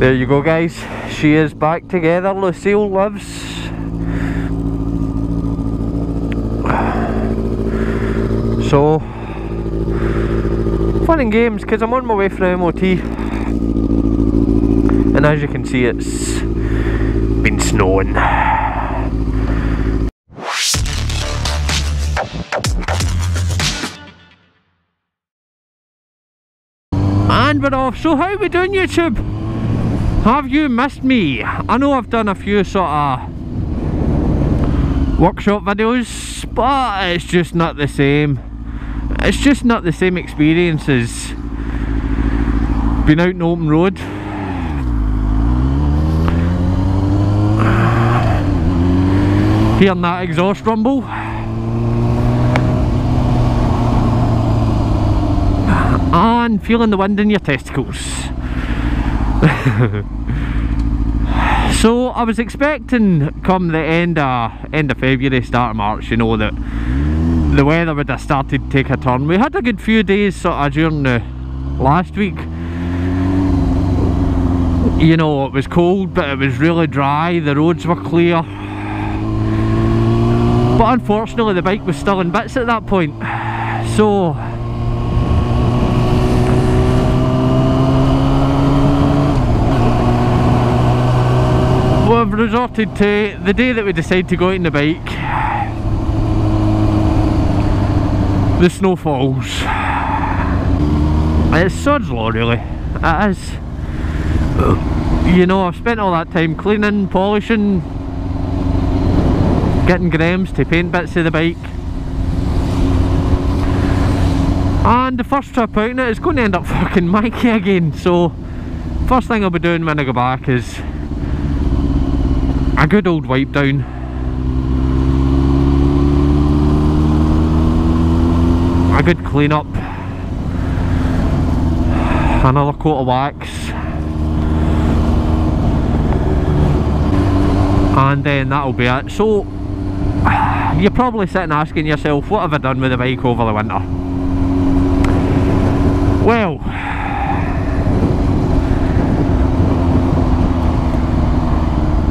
There you go, guys. She is back together. Lucille lives. So, fun and games, because I'm on my way for MOT. And as you can see, it's been snowing. And we're off. So how we doing, YouTube? Have you missed me? I know I've done a few sort of workshop videos, but it's just not the same. It's just not the same experience as being out in the open road. Hearing that exhaust rumble. And feeling the wind in your testicles. So I was expecting come the end of February, start of March, you know, that the weather would have started to take a turn. We had a good few days sort of during the last week. You know, it was cold, but it was really dry, the roads were clear. But unfortunately the bike was still in bits at that point. So we've resorted to the day that we decided to go out on the bike. The snow falls. It's sod's law, really. It is. You know, I've spent all that time cleaning, polishing, getting Grahams to paint bits of the bike. And the first trip out in it is going to end up fucking Mikey again. So, first thing I'll be doing when I go back is a good old wipe down. A good clean up. Another coat of wax. And then that'll be it. So, you're probably sitting asking yourself, what have I done with the bike over the winter? Well,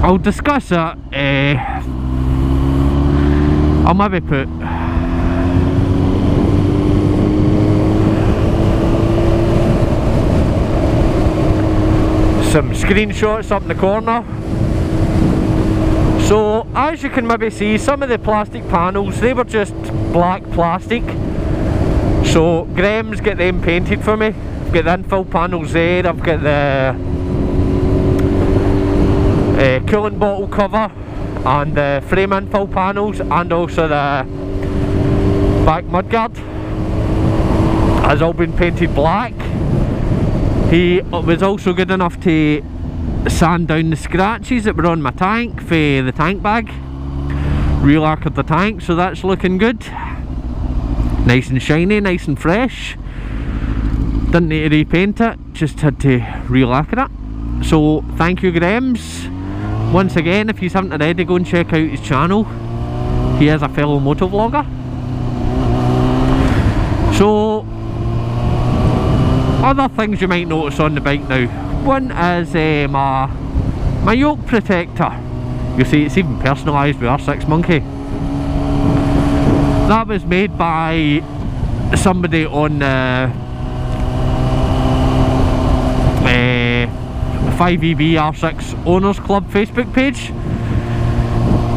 I'll discuss it. I'll maybe put some screenshots up in the corner. So as you can maybe see, some of the plastic panels, they were just black plastic. So Graham's got them painted for me. I've got the infill panels there, I've got the coolant bottle cover and the frame infill panels, and also the back mudguard has all been painted black. He was also good enough to sand down the scratches that were on my tank for the tank bag. Re-lacquered the tank, so that's looking good. Nice and shiny, nice and fresh. Didn't need to repaint it, just had to re-lacquer it. So thank you, Grahams. Once again, if you haven't already, go and check out his channel. He is a fellow motovlogger. So, other things you might notice on the bike now. One is my yoke protector. You'll see it's even personalised with R6 Monkey. That was made by somebody on 5EB R6 Owners Club Facebook page.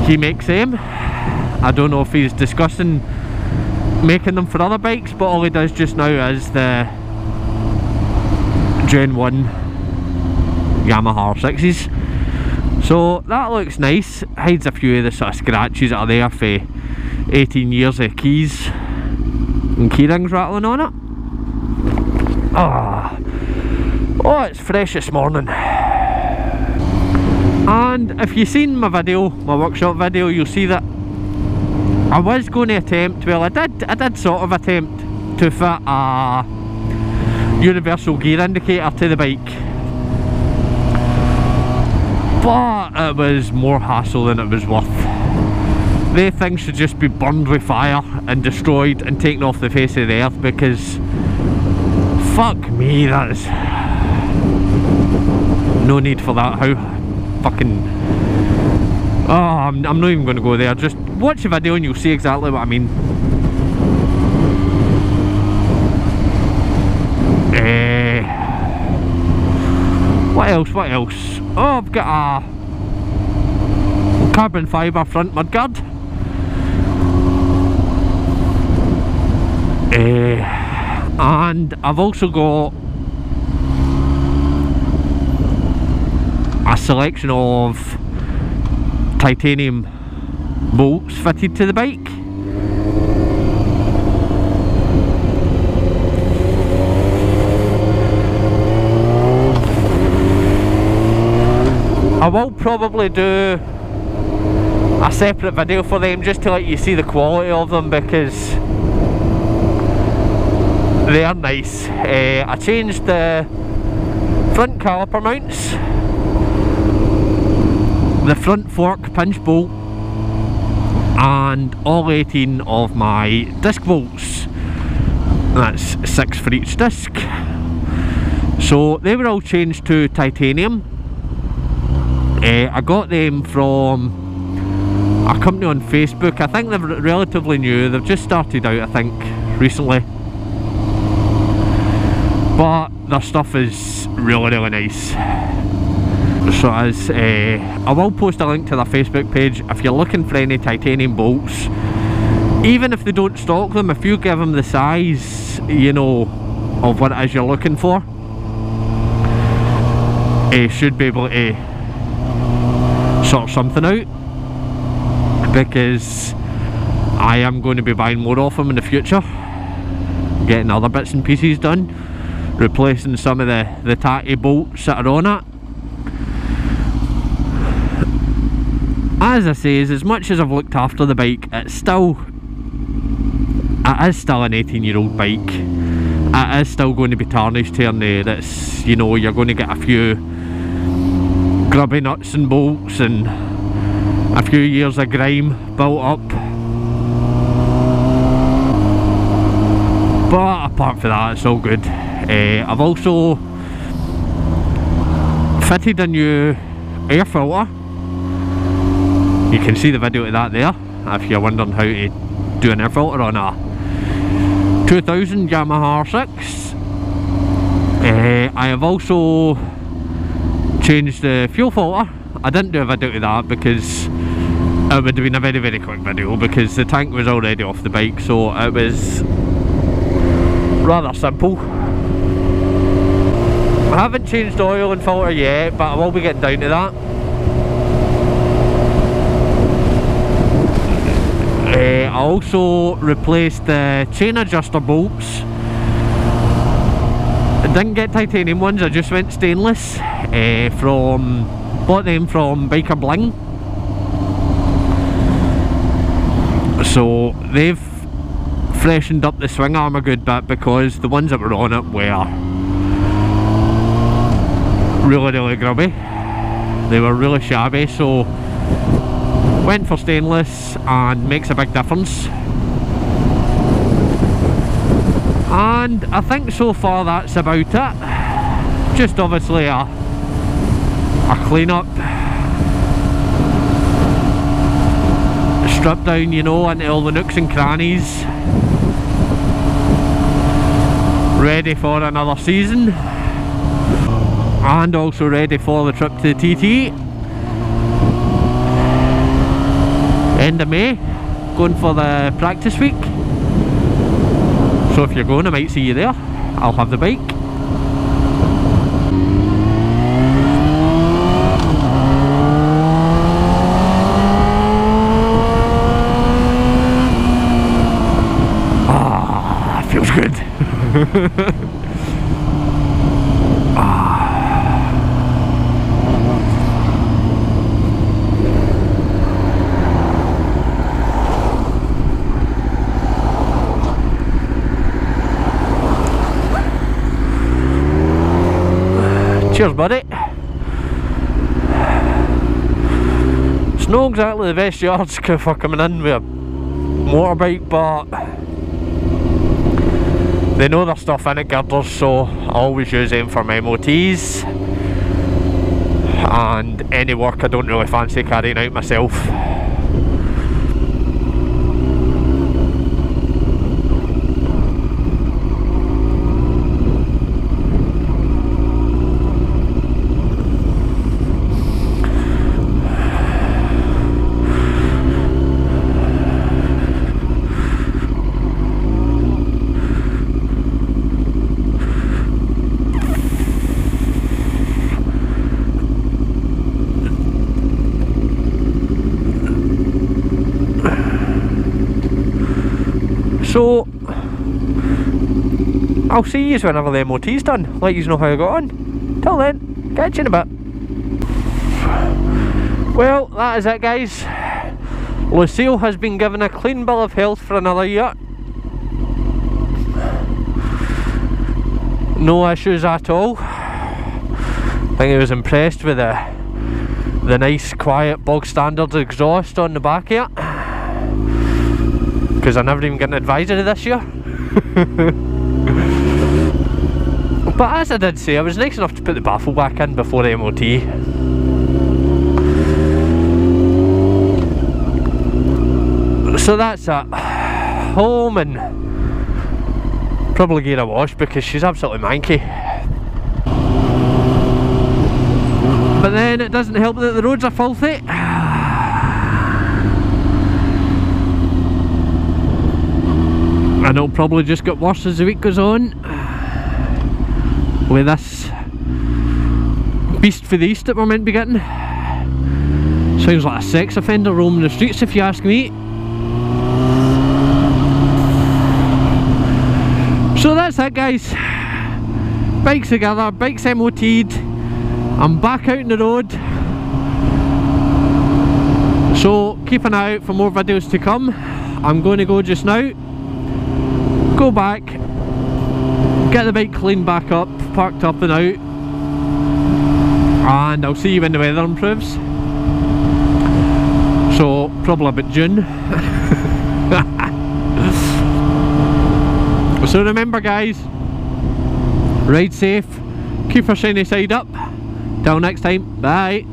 He makes them. I don't know if he's discussing making them for other bikes, but all he does just now is the Gen 1 Yamaha R6s. So that looks nice. Hides a few of the sort of scratches that are there for 18 years of keys and key rings rattling on it. Oh, it's fresh this morning. And if you've seen my video, my workshop video, you'll see that I was going to attempt, well I did sort of attempt to fit a universal gear indicator to the bike, but it was more hassle than it was worth. They things should just be burned with fire and destroyed and taken off the face of the earth, because fuck me, that is No need for that. How fucking... Oh, I'm not even going to go there. Just watch the video and you'll see exactly what I mean. What else? What else? Oh, I've got a carbon fibre front mudguard. And I've also got a selection of titanium bolts fitted to the bike. I will probably do a separate video for them just to let you see the quality of them, because they are nice. I changed the front caliper mounts, the front fork pinch bolt, and all 18 of my disc bolts. That's 6 for each disc. So they were all changed to titanium. I got them from a company on Facebook. I think they're relatively new. They've just started out, I think, recently. But their stuff is really, really nice. So as I will post a link to their Facebook page if you're looking for any titanium bolts. Even if they don't stock them, if you give them the size, you know, of what it is you're looking for, should be able to sort something out, because I am going to be buying more of them in the future, getting other bits and pieces done, replacing some of the tatty bolts that are on it. As I say, as much as I've looked after the bike, it is still an 18-year-old bike. It is still going to be tarnished here and there. It's, you know, you're going to get a few grubby nuts and bolts and a few years of grime built up, but apart from that, it's all good. I've also fitted a new air filter. You can see the video of that there if you're wondering how to do an air filter on a 2000 Yamaha R6. I have also changed the fuel filter. I didn't do a video of that because it would have been a very, very quick video, because the tank was already off the bike, so it was rather simple. I haven't changed oil and filter yet, but I will be getting down to that. I also replaced the chain adjuster bolts. I didn't get titanium ones, I just went stainless. Bought them from Biker Bling. So they've freshened up the swing arm a good bit, because the ones that were on it were really, really grubby. They were really shabby, so went for stainless, and makes a big difference. And I think so far that's about it. Just obviously a clean up, strip down, you know, into all the nooks and crannies, ready for another season, and also ready for the trip to the TT. End of May, going for the practice week. So if you're going, I might see you there. I'll have the bike. Ah, feels good. Cheers, buddy. It's not exactly the best yards for coming in with a motorbike, but they know their stuff in at girders, so I always use them for my MOTs. and any work I don't really fancy carrying out myself. So, I'll see you whenever the MOT's done, let you know how I got on. Till then, catch you in a bit. Well, that is it guys. Lucille has been given a clean bill of health for another year. No issues at all. I think I was impressed with the nice quiet bog standard exhaust on the back here, because I never even got an advisory this year. But as I did say, I was nice enough to put the baffle back in before the MOT. So that's it. Home and probably give her a wash because she's absolutely manky. But then it doesn't help that the roads are filthy. And it'll probably just get worse as the week goes on with this beast for the east that we're meant to be getting. Sounds like a sex offender roaming the streets if you ask me. So that's it guys. Bikes together, bikes MOT'd. I'm back out on the road. So keep an eye out for more videos to come. I'm going to go just now. Go back, get the bike cleaned back up, parked up and out, and I'll see you when the weather improves. So probably about June. So remember guys, ride safe, keep your shiny side up. Till next time, bye.